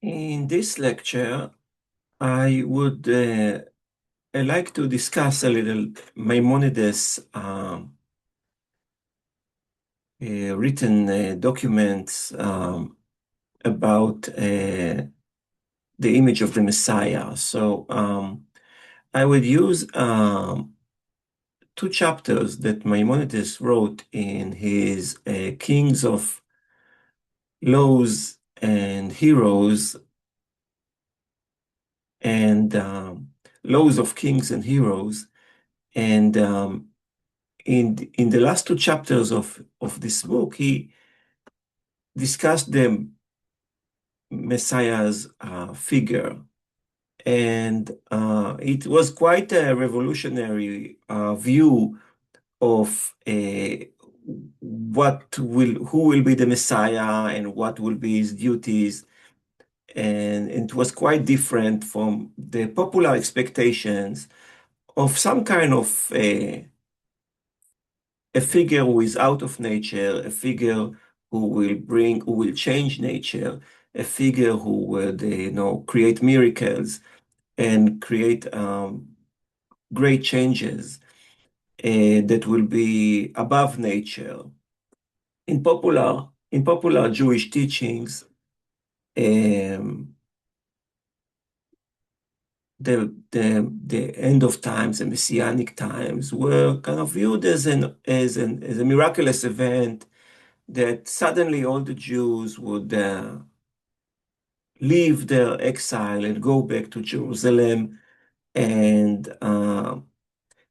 In this lecture, I would like to discuss a little Maimonides written documents about the image of the Messiah. So I would use two chapters that Maimonides wrote in his Kings of Laws and Heroes and Laws of Kings and Heroes. And in the last two chapters of this book, he discussed the Messiah's figure. And it was quite a revolutionary view of who will be the Messiah and what will be his duties. And it was quite different from the popular expectations of some kind of a figure who is out of nature, a figure who will change nature, a figure who would, create miracles and create great changes that will be above nature. In popular Jewish teachings, um, the end of times, the messianic times, were kind of viewed as a miraculous event that suddenly all the Jews would leave their exile and go back to Jerusalem, and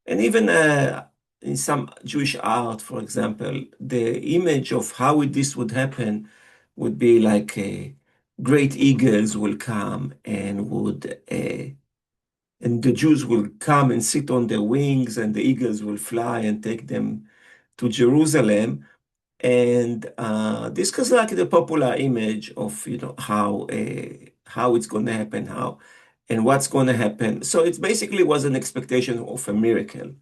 even in some Jewish art, for example, the image of how this would happen would be like great eagles will come and the Jews will come and sit on their wings, and the eagles will fly and take them to Jerusalem. And this was like the popular image of how it's going to happen, how and what's going to happen. So it basically was an expectation of a miracle.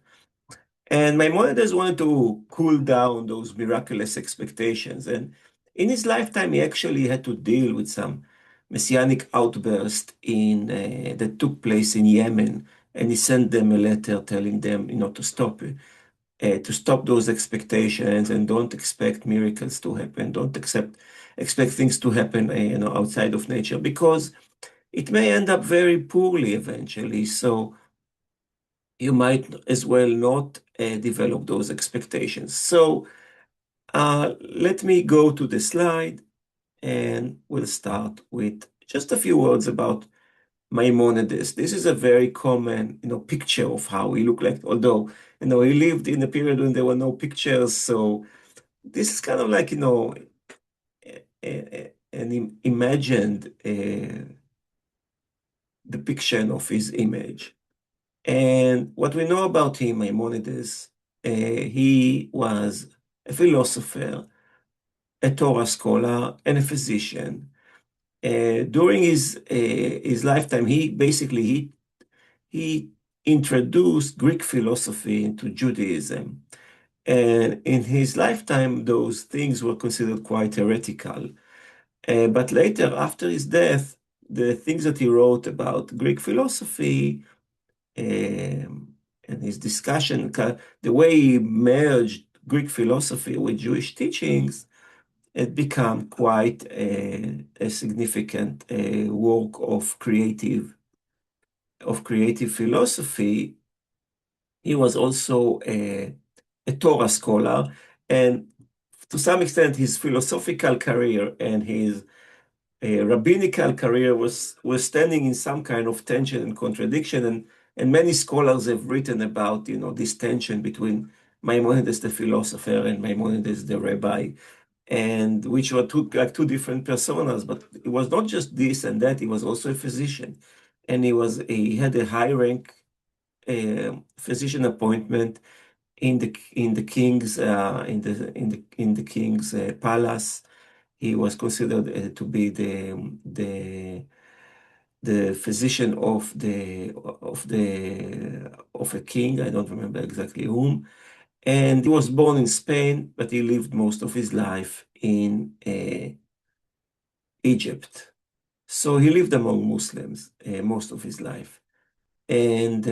And Maimonides wanted to cool down those miraculous expectations. And in his lifetime, he actually had to deal with some messianic outburst that took place in Yemen. And he sent them a letter telling them, to stop those expectations and don't expect miracles to happen. Don't expect things to happen, outside of nature, because it may end up very poorly eventually. So you might as well not develop those expectations. So let me go to the slide, and we'll start with just a few words about Maimonides. This is a very common, picture of how he looked like, although, he lived in a period when there were no pictures. So this is kind of like, an imagined depiction of his image. And what we know about him, Maimonides, he was a philosopher, a Torah scholar, and a physician. During his lifetime, he introduced Greek philosophy into Judaism. And in his lifetime, those things were considered quite heretical. But later, after his death, the things that he wrote about Greek philosophy and his discussion, the way he merged Greek philosophy with Jewish teachings, it became quite a significant work of creative philosophy. He was also a Torah scholar, and to some extent, his philosophical career and his rabbinical career was standing in some kind of tension and contradiction, and many scholars have written about this tension between Maimonides the philosopher and Maimonides the rabbi, and which were two different personas. But it was not just this and that; he was also a physician, and he had a high rank physician appointment in the king's palace. He was considered to be the physician of a king. I don't remember exactly whom. And he was born in Spain, but he lived most of his life in Egypt. So he lived among Muslims most of his life. And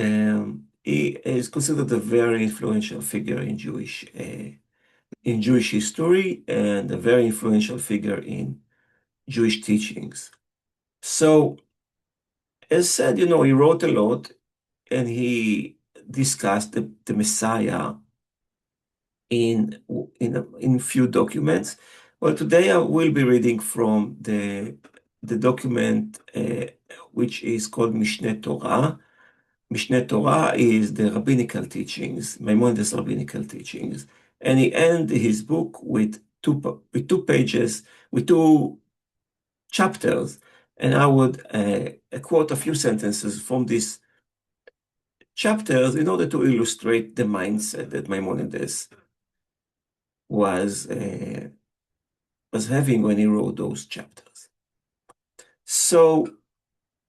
he is considered a very influential figure in Jewish history and a very influential figure in Jewish teachings. So, as said, he wrote a lot and he discussed the Messiah in few documents. Well, today I will be reading from the document which is called Mishe Torah. Mishneh Torah is the rabbinical teachings, Maimonides rabbinical teachings, and he ended his book with two pages, with two chapters, and I would quote a few sentences from these chapters in order to illustrate the mindset that Maimonides was uh, was having when he wrote those chapters. So,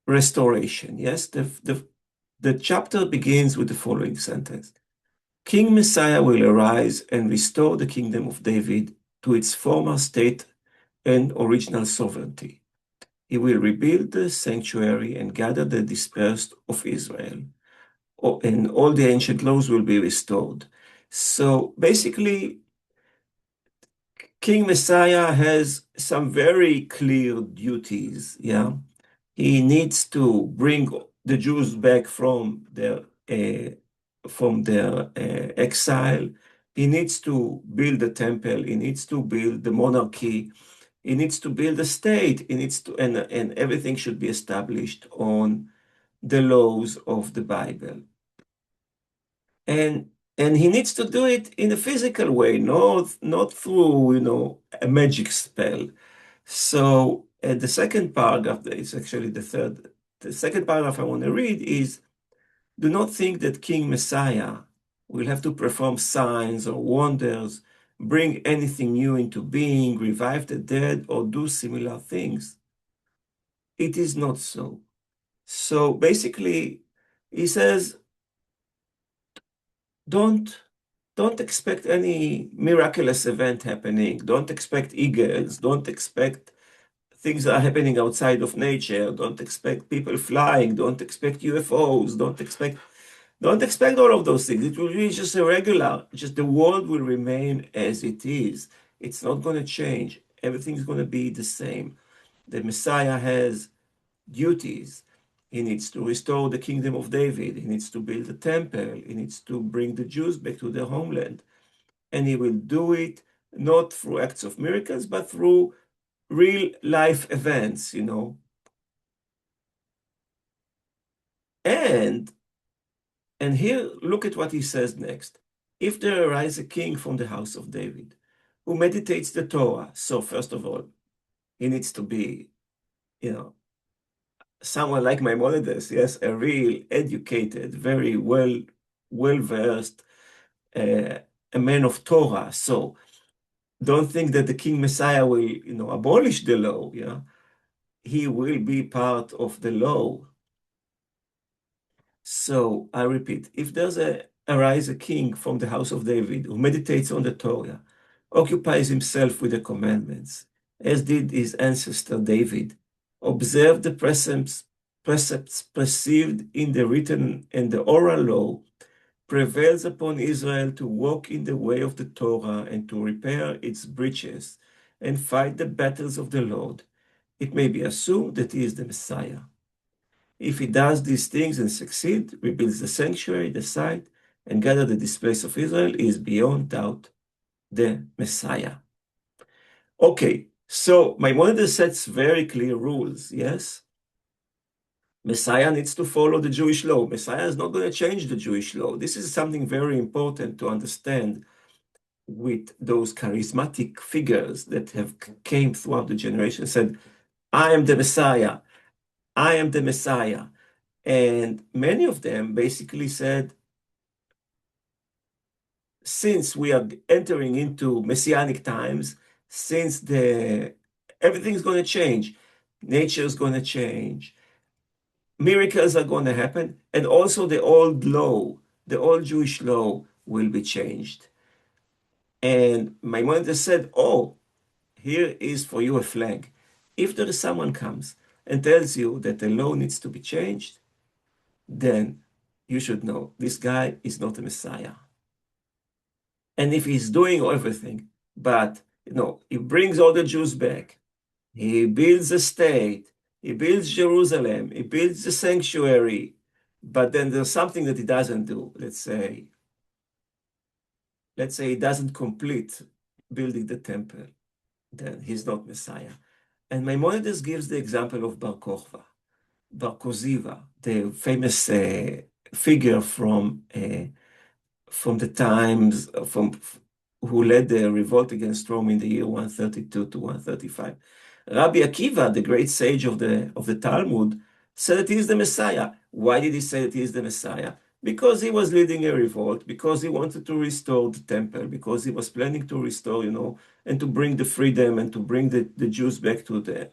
restoration, yes, the chapter begins with the following sentence. King Messiah will arise and restore the kingdom of David to its former state and original sovereignty. He will rebuild the sanctuary and gather the dispersed of Israel, and all the ancient laws will be restored. So basically, King Messiah has some very clear duties. Yeah, he needs to bring the Jews back from their exile. He needs to build a temple. He needs to build the monarchy. He needs to build a state. He needs to, and everything should be established on the laws of the Bible. And he needs to do it in a physical way, not through, a magic spell. So the second paragraph, it's actually the third. The second paragraph I want to read is, do not think that King Messiah will have to perform signs or wonders, bring anything new into being, revive the dead, or do similar things. It is not so. So basically, he says, don't don't expect any miraculous event happening. Don't expect eagles. Don't expect things that are happening outside of nature. Don't expect people flying. Don't expect UFOs. Don't expect all of those things. It will be just just the world will remain as it is. It's not going to change. Everything's going to be the same. The Messiah has duties. He needs to restore the kingdom of David. He needs to build a temple. He needs to bring the Jews back to their homeland. And he will do it not through acts of miracles, but through real life events. And and here, look at what he says next. If there arise a king from the house of David who meditates the Torah, so first of all, he needs to be, you know, someone like Maimonides, yes, a real educated, very well-versed, uh, a man of Torah. So don't think that the King Messiah will, abolish the law. Yeah, he will be part of the law. So I repeat, if there's arise a king from the house of David who meditates on the Torah, occupies himself with the commandments, as did his ancestor David, observe the precepts perceived in the written and the oral law, prevails upon Israel to walk in the way of the Torah and to repair its breaches and fight the battles of the Lord, it may be assumed that he is the Messiah. If he does these things and succeed, rebuilds the sanctuary, the site, and gather the displays of Israel, he is beyond doubt the Messiah. Okay, so Maimonides sets very clear rules, yes? Messiah needs to follow the Jewish law. Messiah is not going to change the Jewish law. This is something very important to understand with those charismatic figures that have came throughout the generation, said, I am the Messiah. I am the Messiah. And many of them basically said, since we are entering into messianic times, since everything's going to change, nature is going to change, miracles are going to happen, and also the old law, the old Jewish law will be changed. And Maimonides said, oh, here is for you a flag. If there is someone comes and tells you that the law needs to be changed, then you should know this guy is not a Messiah. And if he's doing everything, but he brings all the Jews back, he builds a state, he builds Jerusalem, he builds the sanctuary, but then there's something that he doesn't do. Let's say he doesn't complete building the temple, then he's not Messiah. And Maimonides gives the example of Bar Kokhba, Bar Koziva, the famous figure from the times who led the revolt against Rome in the year 132 to 135. Rabbi Akiva, the great sage of the Talmud, said that he is the Messiah. Why did he say that he is the Messiah? Because he was leading a revolt, because he wanted to restore the temple, because he was planning to restore, and to bring the freedom and to bring the Jews back and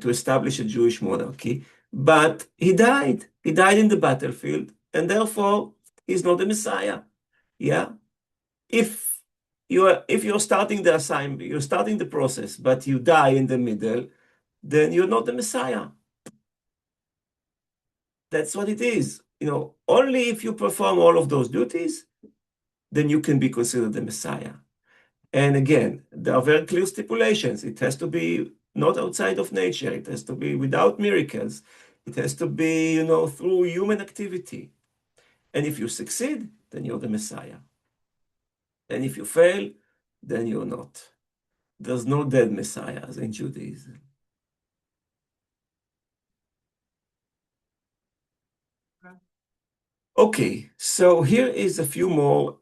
to establish a Jewish monarchy. But he died. He died in the battlefield, and therefore he's not the Messiah. Yeah. If you're starting the assignment, you're starting the process, but you die in the middle, then you're not the Messiah. That's what it is. Only if you perform all of those duties, then you can be considered the Messiah. And again, there are very clear stipulations. It has to be not outside of nature. It has to be without miracles. It has to be, through human activity. And if you succeed, then you're the Messiah. And if you fail, then you're not. There's no dead messiahs in Judaism. Okay, so here is a few more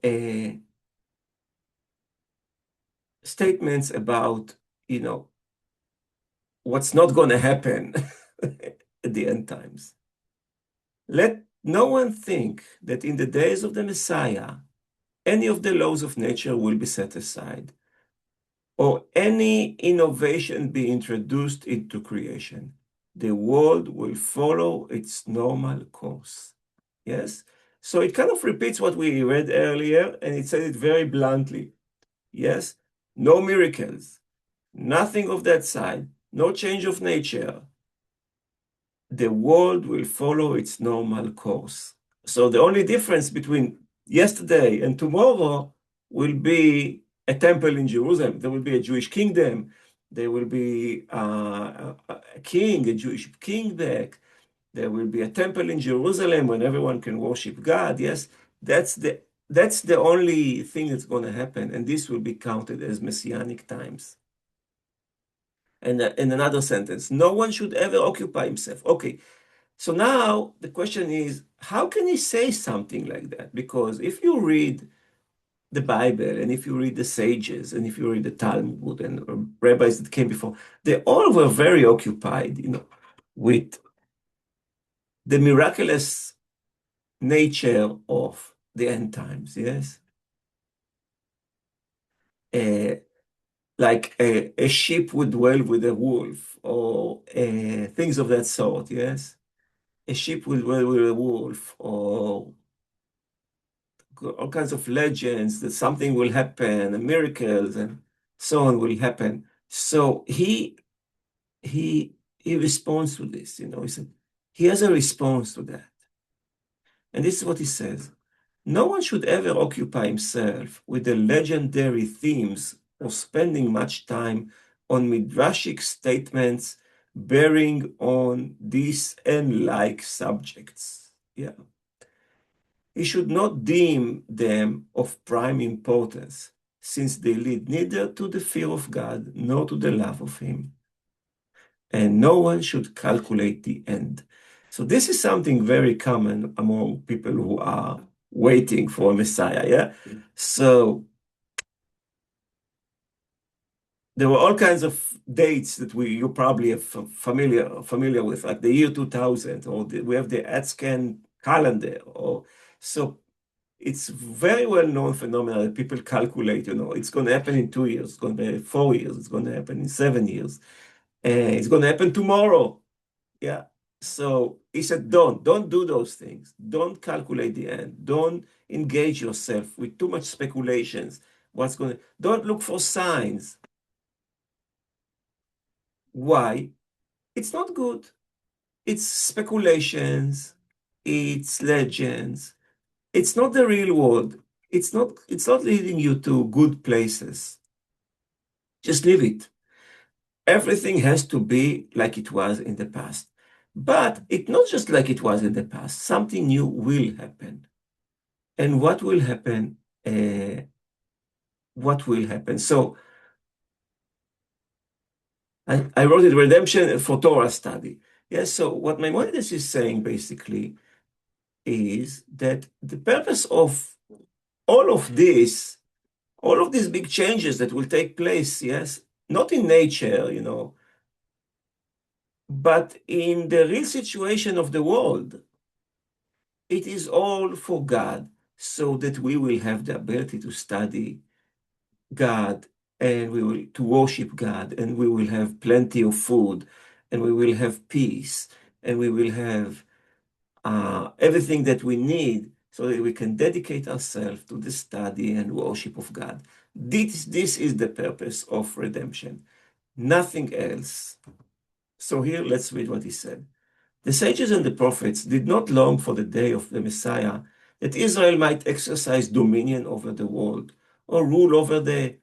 statements about, what's not going to happen at the end times. Let no one think that in the days of the Messiah, any of the laws of nature will be set aside, or any innovation be introduced into creation. The world will follow its normal course. Yes? So it kind of repeats what we read earlier, and it said it very bluntly. Yes? No miracles, nothing of that side, no change of nature. The world will follow its normal course. So the only difference between yesterday and tomorrow will be a temple in Jerusalem. There will be a Jewish kingdom. There will be a king, a Jewish king back. There will be a temple in Jerusalem when everyone can worship God. Yes, that's the only thing that's going to happen, and this will be counted as messianic times. And in another sentence, no one should ever occupy himself. Okay, so now the question is, how can he say something like that? Because if you read the Bible, and if you read the sages, and if you read the Talmud and rabbis that came before, they all were very occupied, with the miraculous nature of the end times. Yes, like a sheep would dwell with a wolf, or things of that sort. Yes, a sheep will dwell with a wolf, or all kinds of legends that something will happen, and miracles, and so on will happen. So he responds to this. He said he has a response to that, and this is what he says: no one should ever occupy himself with the legendary themes or spending much time on midrashic statements bearing on these and like subjects. Yeah. He should not deem them of prime importance, since they lead neither to the fear of God nor to the love of Him. And no one should calculate the end. So this is something very common among people who are waiting for a Messiah. Yeah. So there were all kinds of dates that you probably are familiar with, like the year 2000, or we have the Adscan calendar, or so. It's very well known phenomenon that people calculate, it's going to happen in 2 years, it's going to be 4 years, it's going to happen in 7 years, and it's going to happen tomorrow. Yeah. So he said, don't do those things. Don't calculate the end. Don't engage yourself with too much speculations. Don't look for signs. Why? It's not good. It's speculations, it's legends. It's not the real world. It's not leading you to good places. Just leave it. Everything has to be like it was in the past. But it's not just like it was in the past. Something new will happen. And what will happen? What will happen? So I wrote it Redemption for Torah Study. Yes, so what Maimonides is saying basically is that the purpose of all of this, all of these big changes that will take place, yes, not in nature, but in the real situation of the world, it is all for God, so that we will have the ability to study God and we will to worship God, and we will have plenty of food, and we will have peace, and we will have everything that we need so that we can dedicate ourselves to the study and worship of God. This is the purpose of redemption, nothing else. So here, let's read what he said. The sages and the prophets did not long for the day of the Messiah, that Israel might exercise dominion over the world, or rule over the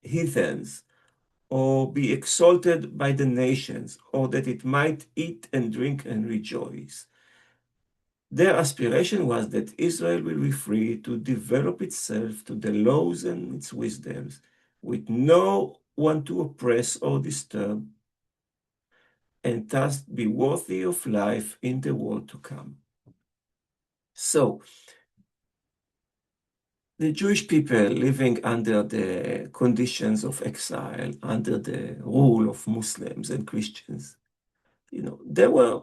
heathens, or be exalted by the nations, or that it might eat and drink and rejoice. Their aspiration was that Israel will be free to develop itself to the laws and its wisdoms, with no one to oppress or disturb, and thus be worthy of life in the world to come. So, the Jewish people living under the conditions of exile, under the rule of Muslims and Christians, they were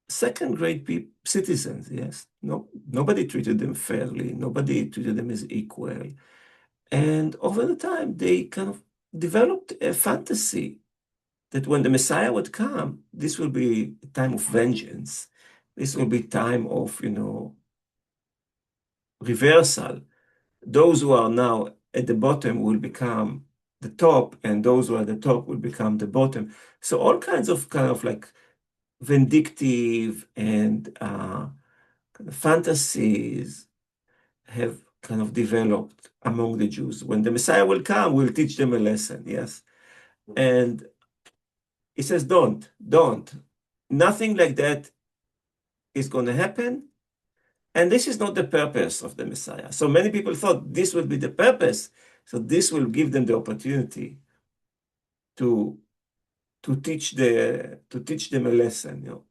second-grade citizens, yes. No, nobody treated them fairly. Nobody treated them as equal. And over the time, they kind of developed a fantasy that when the Messiah would come, this will be a time of vengeance. This will be time of, reversal. Those who are now at the bottom will become the top, and those who are at the top will become the bottom. So all kinds of kind of like vindictive and kind of fantasies have kind of developed among the Jews. When the Messiah will come, we'll teach them a lesson, yes? And he says, don't. Nothing like that is going to happen. And this is not the purpose of the Messiah. So many people thought this would be the purpose. So this will give them the opportunity to, to teach them a lesson.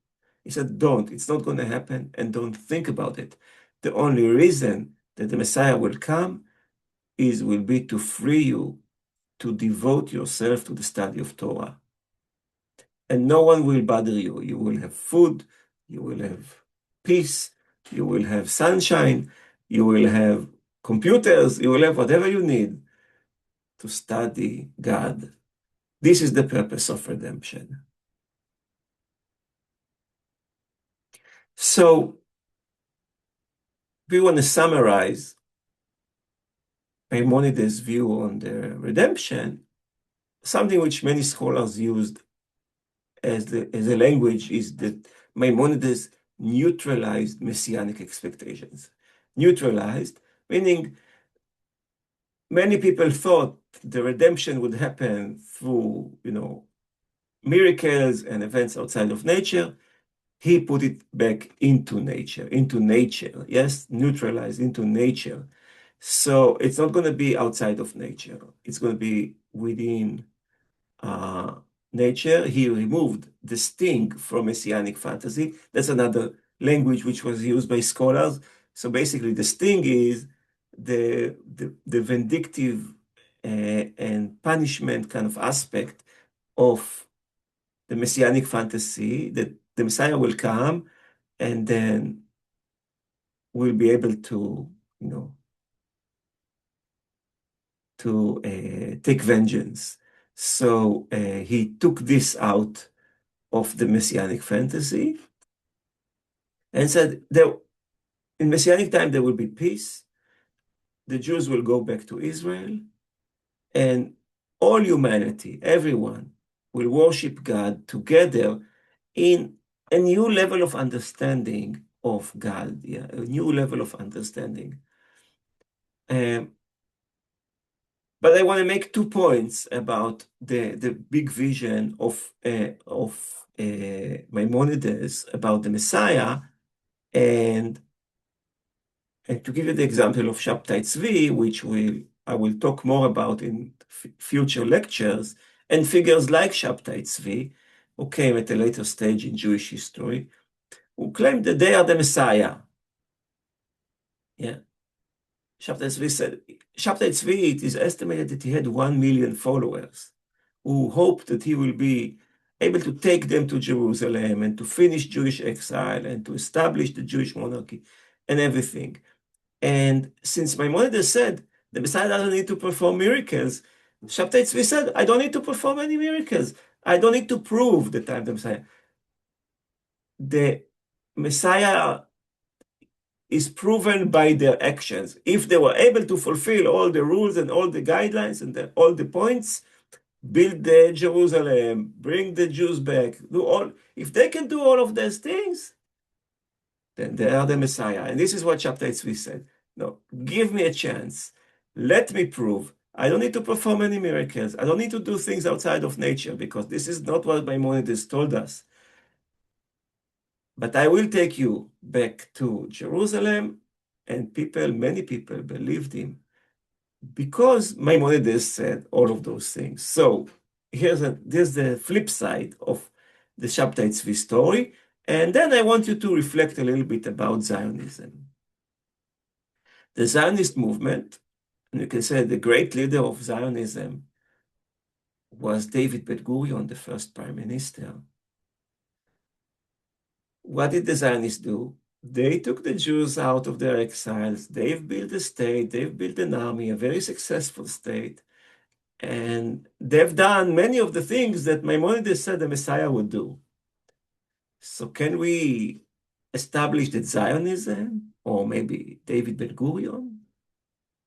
He said, don't. It's not going to happen, and don't think about it. The only reason that the Messiah will come will be to free you to devote yourself to the study of Torah. And no one will bother you. You will have food, you will have peace, you will have sunshine, you will have computers, you will have whatever you need to study God. This is the purpose of redemption. So, we want to summarize Maimonides' view on the redemption. Something which many scholars used as a language is that Maimonides neutralized messianic expectations. Neutralized, meaning many people thought the redemption would happen through, miracles and events outside of nature. He put it back into nature, yes, neutralized into nature. So it's not going to be outside of nature. It's going to be within nature. He removed the sting from messianic fantasy. That's another language which was used by scholars. So basically, the sting is the vindictive and punishment kind of aspect of the messianic fantasy, that the Messiah will come and then we'll be able to, take vengeance. So he took this out of the messianic fantasy and said, in messianic time there will be peace. The Jews will go back to Israel, and all humanity, everyone, will worship God together in a new level of understanding of God, yeah, a new level of understanding. Um, but I want to make 2 points about the big vision of Maimonides about the Messiah, and to give you the example of Shabtai Tzvi, which I will talk more about in future lectures, and figures like Shabtai Tzvi, who came at a later stage in Jewish history, who claimed that they are the Messiah. Yeah. Shabtai Tzvi said, Shabtai Tzvi, it is estimated that he had 1 million followers who hoped that he will be able to take them to Jerusalem and to finish Jewish exile and to establish the Jewish monarchy and everything. And since Maimonides said the Messiah doesn't need to perform miracles, Shabtai Tzvi said, I don't need to perform any miracles. I don't need to prove that I'm the Messiah. The Messiah is proven by their actions. If they were able to fulfill all the rules and all the guidelines and all the points, build the Jerusalem, bring the Jews back, do all. If they can do all of those things, then they are the Messiah. And this is what Shabtai Tzvi said. No, give me a chance. Let me prove. I don't need to perform any miracles. I don't need to do things outside of nature because this is not what Maimonides told us. But I will take you back to Jerusalem, and many people believed him because Maimonides said all of those things. So here's the flip side of the Shabtai Tzvi story. And then I want you to reflect a little bit about Zionism. The Zionist movement, and you can say the great leader of Zionism was David Ben-Gurion, the first prime minister. What did the Zionists do? They took the Jews out of their exiles. They've built a state. They've built an army, a very successful state. And they've done many of the things that Maimonides said the Messiah would do. So can we establish that Zionism, or maybe David Ben-Gurion,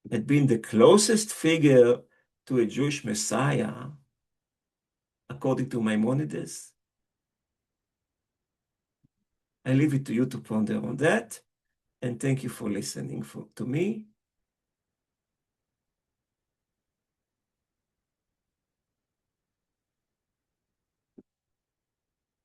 had been the closest figure to a Jewish Messiah, according to Maimonides? I leave it to you to ponder on that, and thank you for listening to me.